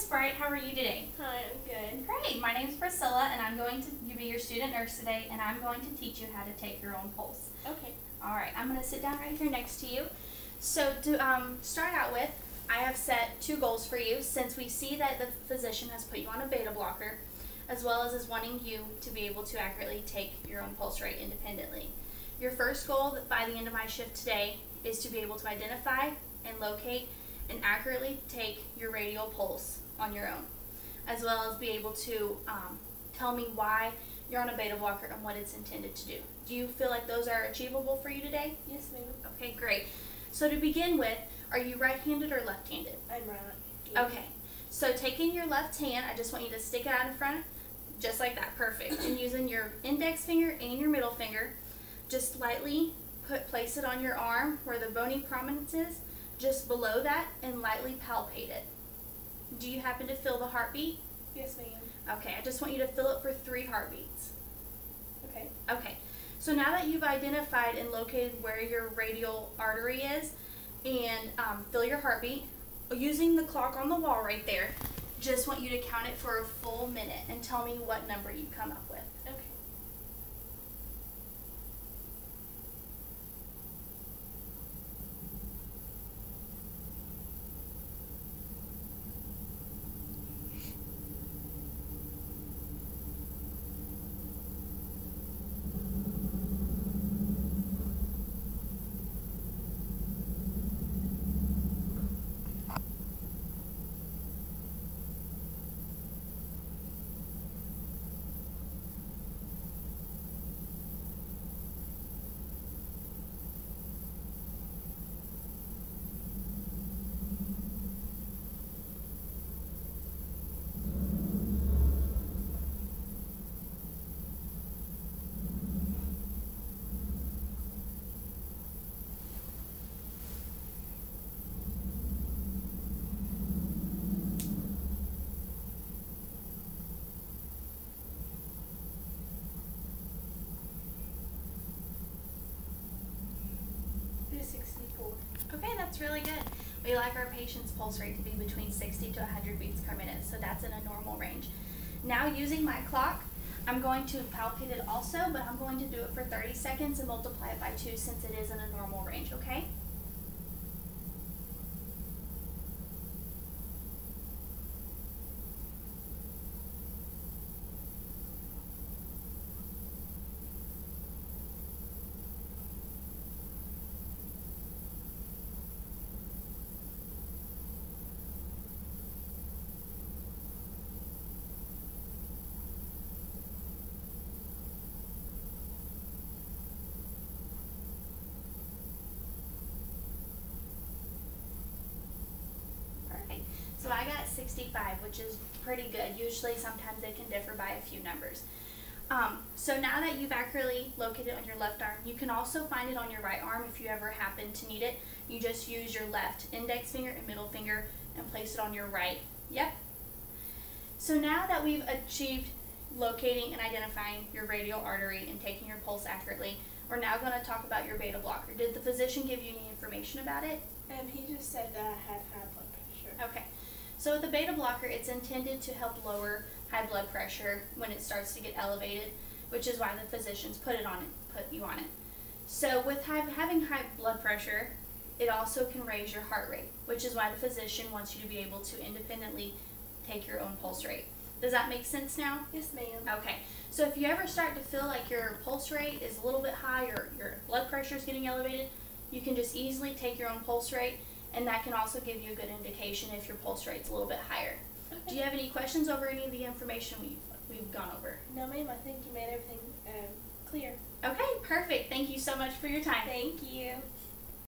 Sprite. How are you today? Hi, I'm good. Great. My name is Priscilla, and I'm going to be your student nurse today, and I'm going to teach you how to take your own pulse. Okay. All right. I'm going to sit down right here next to you. So to start out with, I have set 2 goals for you since we see that the physician has put you on a beta blocker, as well as is wanting you to be able to accurately take your own pulse rate independently. Your first goal by the end of my shift today is to be able to identify and locate and accurately take your radial pulse on your own, as well as be able to tell me why you're on a beta blocker and what it's intended to do. Do you feel like those are achievable for you today? Yes, ma'am. Okay, great. So to begin with, are you right-handed or left-handed? I'm right. Okay, so taking your left hand, I just want you to stick it out in front, just like that, perfect. And using your index finger and your middle finger, just lightly place it on your arm where the bony prominence is, just below that, and lightly palpate it. Do you happen to feel the heartbeat? Yes, ma'am. Okay, I just want you to feel it for 3 heartbeats. Okay. Okay, so now that you've identified and located where your radial artery is, and feel your heartbeat, using the clock on the wall right there, just want you to count it for a full minute and tell me what number you come up with. Okay. It's 64. Okay, that's really good. We like our patient's pulse rate to be between 60 to 100 beats per minute, so that's in a normal range. Now using my clock, I'm going to palpate it also, but I'm going to do it for 30 seconds and multiply it by 2 since it is in a normal range, okay? So I got 65, which is pretty good. Usually sometimes they can differ by a few numbers. So now that you've accurately located it on your left arm, you can also find it on your right arm if you ever happen to need it. You just use your left index finger and middle finger and place it on your right. Yep. So now that we've achieved locating and identifying your radial artery and taking your pulse accurately, we're now going to talk about your beta blocker. Did the physician give you any information about it? He just said that I had high blood pressure. Okay. So with the beta blocker, it's intended to help lower high blood pressure when it starts to get elevated, which is why the physicians put you on it. So with having high blood pressure, it also can raise your heart rate, which is why the physician wants you to be able to independently take your own pulse rate. Does that make sense now? Yes, ma'am. Okay. So if you ever start to feel like your pulse rate is a little bit high or your blood pressure is getting elevated, you can just easily take your own pulse rate, and that can also give you a good indication if your pulse rate's a little bit higher. Okay. Do you have any questions over any of the information we've gone over? No, ma'am. I think you made everything clear. Okay, perfect. Thank you so much for your time. Thank you.